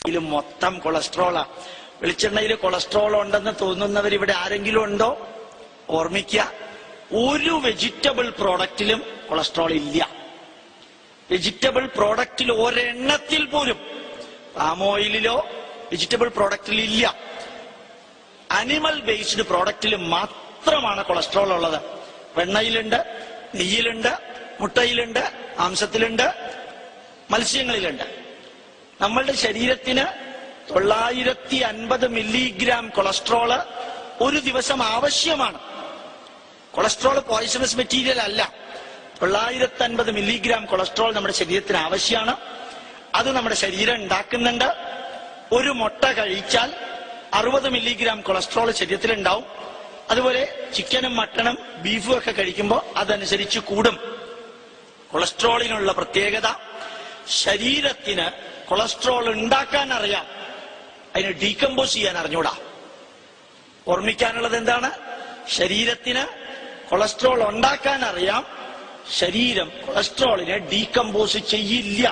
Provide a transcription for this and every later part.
ഇതിൽ മൊത്തം കൊളസ്ട്രോളാ. വെളിച്ചെണ്ണയിൽ കൊളസ്ട്രോൾ ഉണ്ടെന്ന് തോന്നുന്നവർ ഇവിടെ ആരെങ്കിലും ഉണ്ടോ? ഓർമ്മിക്കുക, ഒരു വെജിറ്റബിൾ പ്രോഡക്റ്റിലും കൊളസ്ട്രോൾ ഇല്ല. വെജിറ്റബിൾ പ്രോഡക്റ്റിൽ ഒരെണ്ണത്തിൽ പോലും, പാം ഓയിലിലോ വെജിറ്റബിൾ പ്രോഡക്റ്റിൽ ഇല്ല. അനിമൽ ബേസ്ഡ് പ്രോഡക്റ്റിൽ മാത്രമാണ് കൊളസ്ട്രോൾ ഉള്ളത്. വെണ്ണയിലുണ്ട്, നെയ്യിലുണ്ട്, മുട്ടയിലുണ്ട്, മാംസത്തിലുണ്ട്, മത്സ്യങ്ങളിലുണ്ട്. നമ്മളുടെ ശരീരത്തിന് 950 മില്ലിഗ്രാം കൊളസ്ട്രോള് ഒരു ദിവസം ആവശ്യമാണ്. കൊളസ്ട്രോൾ പോയിസണസ് മെറ്റീരിയൽ അല്ല. 950 മില്ലിഗ്രാം കൊളസ്ട്രോൾ നമ്മുടെ ശരീരത്തിന് ആവശ്യമാണ്. അത് നമ്മുടെ ശരീരം ഉണ്ടാക്കുന്നുണ്ട്. ഒരു മുട്ട കഴിച്ചാൽ 60 മില്ലിഗ്രാം കൊളസ്ട്രോൾ ശരീരത്തിലുണ്ടാവും. അതുപോലെ ചിക്കനും മട്ടണും ബീഫും ഒക്കെ കഴിക്കുമ്പോൾ അതനുസരിച്ച് കൂടും. കൊളസ്ട്രോളിനുള്ള പ്രത്യേകത, ശരീരത്തിന് കൊളസ്ട്രോൾ ഉണ്ടാക്കാൻ അറിയാം, അതിനെ ഡീകമ്പോസ് ചെയ്യാൻ അറിഞ്ഞൂടാ. ഓർമ്മിക്കാനുള്ളത് എന്താണ്? ശരീരത്തിന് കൊളസ്ട്രോൾ ഉണ്ടാക്കാൻ അറിയാം, ശരീരം കൊളസ്ട്രോളിനെ ഡീകമ്പോസ് ചെയ്യില്ല.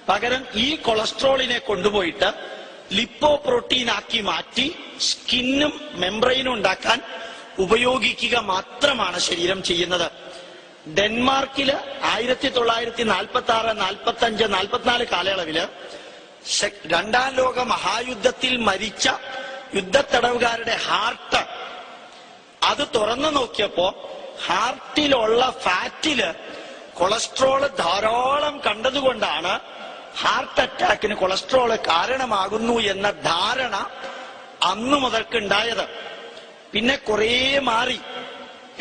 പകരം ഈ കൊളസ്ട്രോളിനെ കൊണ്ടുപോയിട്ട് ലിപ്പോ പ്രോട്ടീൻ ആക്കി മാറ്റി സ്കിന്നും മെംബ്രെയിനും ഉണ്ടാക്കാൻ ഉപയോഗിക്കുക മാത്രമാണ് ശരീരം ചെയ്യുന്നത്. ഡെൻമാർക്കില് 1946, 45, 44 കാലയളവില് രണ്ടാം ലോക മഹായുദ്ധത്തിൽ മരിച്ച യുദ്ധത്തടവുകാരുടെ ഹാർട്ട് അത് തുറന്നു നോക്കിയപ്പോ ഹാർട്ടിലുള്ള ഫാറ്റില് കൊളസ്ട്രോള് ധാരാളം കണ്ടതുകൊണ്ടാണ് ഹാർട്ട് അറ്റാക്കിന് കൊളസ്ട്രോള് കാരണമാകുന്നു എന്ന ധാരണ അന്നു മുതൽക്കുണ്ടായത്. പിന്നെ കുറേ മാറി.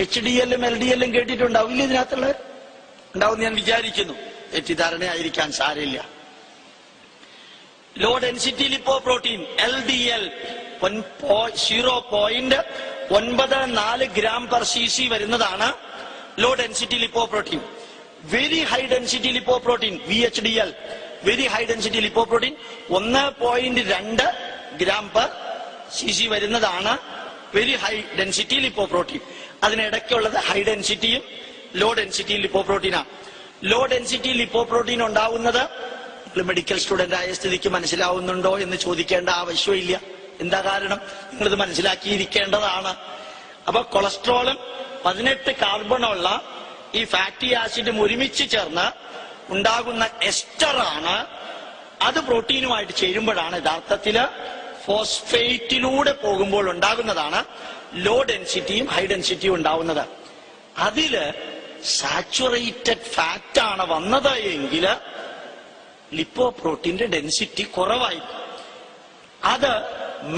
HDL, LDL കേട്ടിട്ടുണ്ടാവില്ല ഇതിനകത്തുള്ള? ഉണ്ടാവും ഞാൻ വിചാരിക്കുന്നു. തെറ്റിദ്ധാരണയായിരിക്കാൻ സാരമില്ല. Low density lipoprotein LDL 0.94 gram per cc വരുന്നതാണ് low density lipoprotein. Very high density lipoprotein VHDL, very high density lipoprotein 1.2 gram per cc വരുന്നതാണ് very high density lipoprotein. അതിനിടയ്ക്കുള്ളത് high ഡെൻസിറ്റിയും low density ലിപ്പോ പ്രോട്ടീനാണ്. Low density lipoprotein ഉണ്ടാവുന്നത് medical student ആയ സ്ഥിതിക്ക് മനസ്സിലാവുന്നുണ്ടോ എന്ന് ചോദിക്കേണ്ട ആവശ്യമില്ല. എന്താ കാരണം? നിങ്ങളിത് മനസ്സിലാക്കിയിരിക്കേണ്ടതാണ്. അപ്പൊ കൊളസ്ട്രോളും 18 കാർബണുള്ള ഈ ഫാറ്റി ആസിഡും ഒരുമിച്ച് ചേർന്ന് ഉണ്ടാകുന്ന എസ്റ്ററാണ്. അത് പ്രോട്ടീനുമായിട്ട് ചേരുമ്പോഴാണ് യഥാർത്ഥത്തില് ഫോസ്ഫേറ്റിലൂടെ പോകുമ്പോൾ ഉണ്ടാകുന്നതാണ് ലോ ഡെൻസിറ്റിയും ഹൈ ഡെൻസിറ്റിയും ഉണ്ടാവുന്നത്. അതില് സാച്ചുറേറ്റഡ് ഫാറ്റാണ് വന്നത് എങ്കിൽ ലിപ്പോ പ്രോട്ടീന്റെ ഡെൻസിറ്റി കുറവായിരിക്കും. അത്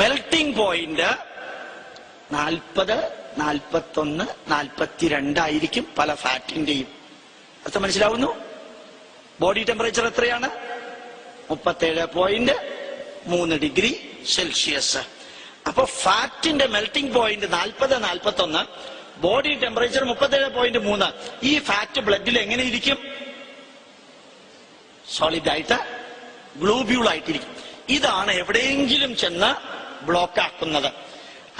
മെൽട്ടിംഗ് പോയിന്റ് 40, 41, 42 ആയിരിക്കും പല ഫാറ്റിന്റെയും. അത് മനസ്സിലാവുന്നു? ബോഡി ടെമ്പറേച്ചർ എത്രയാണ്? 37.3 ഡിഗ്രി സെൽഷ്യസ്. അപ്പൊ ഫാറ്റിന്റെ മെൽട്ടിംഗ് പോയിന്റ് 40, 41, ബോഡി ടെമ്പറേച്ചർ 37.3. ഈ ഫാറ്റ് ബ്ലഡിൽ എങ്ങനെ ഇരിക്കും? സോളിഡ് ആയിട്ട്, ഗ്ലോബ്യൂൾ ആയിട്ടിരിക്കും. ഇതാണ് എവിടെയെങ്കിലും ചെന്ന് ബ്ലോക്ക് ആക്കുന്നത്.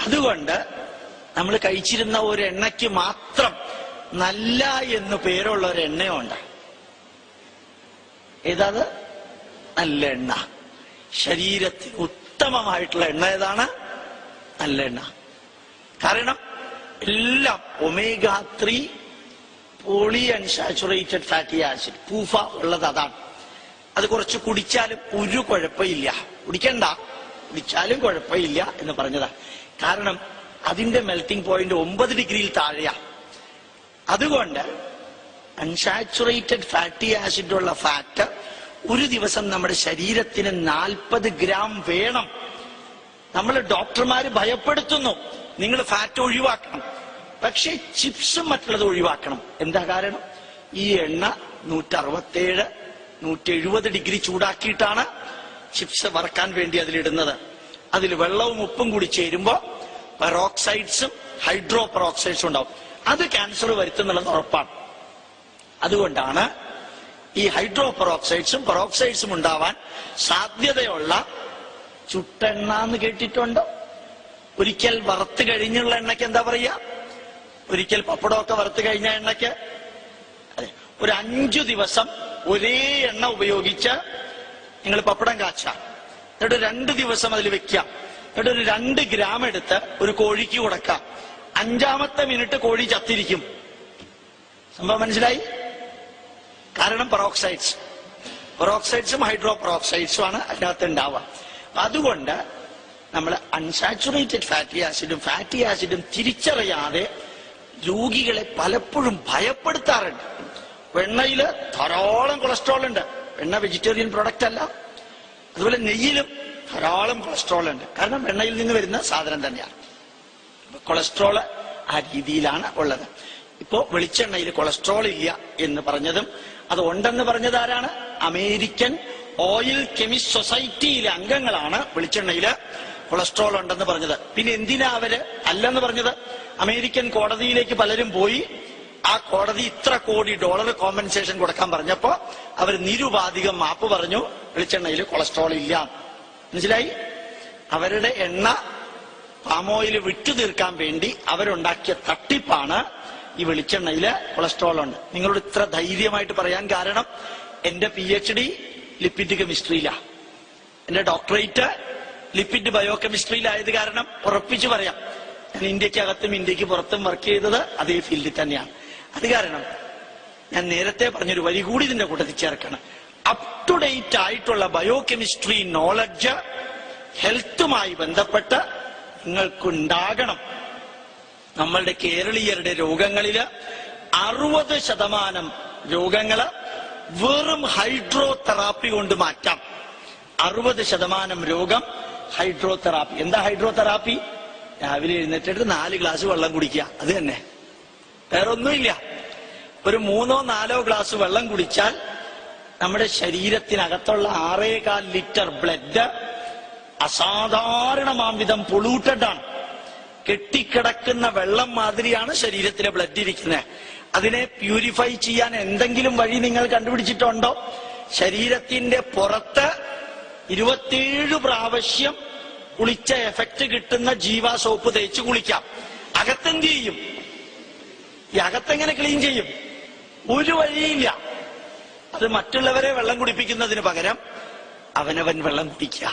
അതുകൊണ്ട് നമ്മൾ കഴിച്ചിരുന്ന ഒരു എണ്ണയ്ക്ക് മാത്രം നല്ല എന്ന് പേരുള്ള ഒരു എണ്ണയുണ്ട്. ഏതാത്? നല്ല എണ്ണ. ശരീരത്തിന് ഉത്തമമായിട്ടുള്ള എണ്ണ ഏതാണ്? നല്ല എണ്ണ. കാരണം എല്ലാം omega-3 polyunsaturated fatty acid, PUFA ഉള്ളത് അതാണ്. അത് കുറച്ച് കുടിച്ചാലും ഒരു കുഴപ്പമില്ല. കുടിക്കണ്ട, കുടിച്ചാലും കുഴപ്പമില്ല എന്ന് പറഞ്ഞതാ. കാരണം അതിന്റെ മെൽറ്റിംഗ് പോയിന്റ് 9 ഡിഗ്രിയിൽ താഴെയാ. അതുകൊണ്ട് അൺസാച്ചുറേറ്റഡ് ഫാറ്റി ആസിഡ് ഉള്ള ഫാറ്റ് ഒരു ദിവസം നമ്മുടെ ശരീരത്തിന് 40 ഗ്രാം വേണം. നമ്മൾ ഡോക്ടർമാര് ഭയപ്പെടുത്തുന്നു, നിങ്ങൾ ഫാറ്റ് ഒഴിവാക്കണം, പക്ഷെ ചിപ്സും മറ്റുള്ളത് ഒഴിവാക്കണം. എന്താ കാരണം? ഈ എണ്ണ 167, 170 ഡിഗ്രി ചൂടാക്കിയിട്ടാണ് ചിപ്സ് വറക്കാൻ വേണ്ടി അതിലിടുന്നത്. അതിൽ വെള്ളവും ഉപ്പും കൂടി ചേരുമ്പോ പെറോക്സൈഡ്സും ഹൈഡ്രോ പെറോക്സൈഡ്സും ഉണ്ടാവും. അത് ക്യാൻസർ വരുത്തുന്നുള്ളത് ഉറപ്പാണ്. അതുകൊണ്ടാണ് ഈ ഹൈഡ്രോ പെറോക്സൈഡ്സും പെറോക്സൈഡ്സും ഉണ്ടാവാൻ സാധ്യതയുള്ള ചുട്ടെണ്ണ എന്ന് കേട്ടിട്ടുണ്ടോ? ഒരിക്കൽ വറുത്ത് കഴിഞ്ഞുള്ള എണ്ണയ്ക്ക് എന്താ പറയാ? ഒരിക്കൽ പപ്പടമൊക്കെ വറുത്ത് കഴിഞ്ഞ എണ്ണയ്ക്ക് അതെ, ഒരു 5 ദിവസം ഒരേ എണ്ണ ഉപയോഗിച്ച് നിങ്ങൾ പപ്പടം കാച്ച എന്നിട്ട് 2 ദിവസം അതിൽ വെക്കാം. എന്നിട്ട് ഒരു 2 ഗ്രാം എടുത്ത് ഒരു കോഴിക്ക് കൊടുക്കാം. 5-ാമത്തെ മിനിറ്റ് കോഴി ചത്തിരിക്കും. സംഭവം മനസ്സിലായി? കാരണം പെറോക്സൈഡ്സും ഹൈഡ്രോ പെറോക്സൈഡ്സും ആണ് അതിനകത്ത് ഉണ്ടാവുക. അതുകൊണ്ട് നമ്മൾ അൺസാച്ചുറേറ്റഡ് ഫാറ്റി ആസിഡും തിരിച്ചറിയാതെ രോഗികളെ പലപ്പോഴും ഭയപ്പെടുത്താറുണ്ട്. വെണ്ണയിൽ ധാരാളം കൊളസ്ട്രോൾ ഉണ്ട്. വെണ്ണ വെജിറ്റേറിയൻ പ്രൊഡക്റ്റ് അല്ല. അതുപോലെ നെയ്യിലും ധാരാളം കൊളസ്ട്രോൾ ഉണ്ട്. കാരണം വെണ്ണയിൽ നിന്ന് വരുന്ന സാധനം തന്നെയാണ്. കൊളസ്ട്രോള് ആ രീതിയിലാണ് ഉള്ളത്. ഇപ്പോ വെളിച്ചെണ്ണയിൽ കൊളസ്ട്രോൾ ഇല്ല എന്ന് പറഞ്ഞതും അത് ഉണ്ടെന്ന് പറഞ്ഞത് ആരാണ്? അമേരിക്കൻ ഓയിൽ കെമിസ്റ്റ് സൊസൈറ്റിയിലെ അംഗങ്ങളാണ് വെളിച്ചെണ്ണയില് കൊളസ്ട്രോൾ ഉണ്ടെന്ന് പറഞ്ഞത്. പിന്നെ എന്തിനാ അവര് അല്ലെന്ന് പറഞ്ഞത്? അമേരിക്കൻ കോടതിയിലേക്ക് പലരും പോയി ആ കോടതി $ഇത്ര കോടി കോമ്പൻസേഷൻ കൊടുക്കാൻ പറഞ്ഞപ്പോ അവർ നിരുപാധികം മാപ്പ് പറഞ്ഞു, വെളിച്ചെണ്ണയിൽ കൊളസ്ട്രോൾ ഇല്ല. മനസ്സിലായി? അവരുടെ എണ്ണ പാമോയിൽ വിട്ടു തീർക്കാൻ വേണ്ടി അവരുണ്ടാക്കിയ തട്ടിപ്പാണ് ഈ വെളിച്ചെണ്ണയില് കൊളസ്ട്രോൾ ഉണ്ട്. നിങ്ങളോട് ഇത്ര ധൈര്യമായിട്ട് പറയാൻ കാരണം എന്റെ PhD ലിപ്പിഡ് കെമിസ്ട്രിയിലാണ്. എന്റെ ഡോക്ടറേറ്റ് ലിപ്പിഡ് ബയോകെമിസ്ട്രിയിലായത് കാരണം ഉറപ്പിച്ചു പറയാം, ഞാൻ ഇന്ത്യക്കകത്തും ഇന്ത്യക്ക് പുറത്തും വർക്ക് ചെയ്തത് അതേ ഫീൽഡിൽ തന്നെയാണ്. അത് കാരണം ഞാൻ നേരത്തെ പറഞ്ഞൊരു വരി കൂടി ഇതിന്റെ കൂട്ടത്തിൽ ചേർക്കണം. അപ് ടു ഡേറ്റ് ആയിട്ടുള്ള ബയോകെമിസ്ട്രി നോളജ് ഹെൽത്തുമായി ബന്ധപ്പെട്ട് നിങ്ങൾക്കുണ്ടാകണം. നമ്മളുടെ കേരളീയരുടെ രോഗങ്ങളില് 60% രോഗങ്ങള് വെറും ഹൈഡ്രോ തെറാപ്പി കൊണ്ട് മാറ്റാം. 60% രോഗം ഹൈഡ്രോ തെറാപ്പി. എന്താ ഹൈഡ്രോ തെറാപ്പി? രാവിലെ എഴുന്നേറ്റിട്ട് 4 ഗ്ലാസ് വെള്ളം കുടിക്കുക, അത് തന്നെ, വേറെ ഒന്നുമില്ല. ഒരു 3-4 ഗ്ലാസ് വെള്ളം കുടിച്ചാൽ നമ്മുടെ ശരീരത്തിനകത്തുള്ള 6.25 ലിറ്റർ ബ്ലഡ് അസാധാരണമാംവിധം പൊള്യൂട്ടഡ് ആണ്. കെട്ടിക്കിടക്കുന്ന വെള്ളം മാതിരിയാണ് ശരീരത്തിലെ ബ്ലഡ് ഇരിക്കുന്നത്. അതിനെ പ്യൂരിഫൈ ചെയ്യാൻ എന്തെങ്കിലും വഴി നിങ്ങൾ കണ്ടുപിടിച്ചിട്ടുണ്ടോ? ശരീരത്തിന്റെ പുറത്ത് 27 പ്രാവശ്യം കുളിച്ച എഫക്റ്റ് കിട്ടുന്ന ജീവ സോപ്പ് തേച്ച് കുളിക്കാം. അകത്തെന്ത് ചെയ്യും? ഈ അകത്തെങ്ങനെ ക്ലീൻ ചെയ്യും? ഒരു വഴിയില്ല. അത് മറ്റുള്ളവരെ വെള്ളം കുടിപ്പിക്കുന്നതിന് പകരം അവനവൻ വെള്ളം കുടിക്കുക.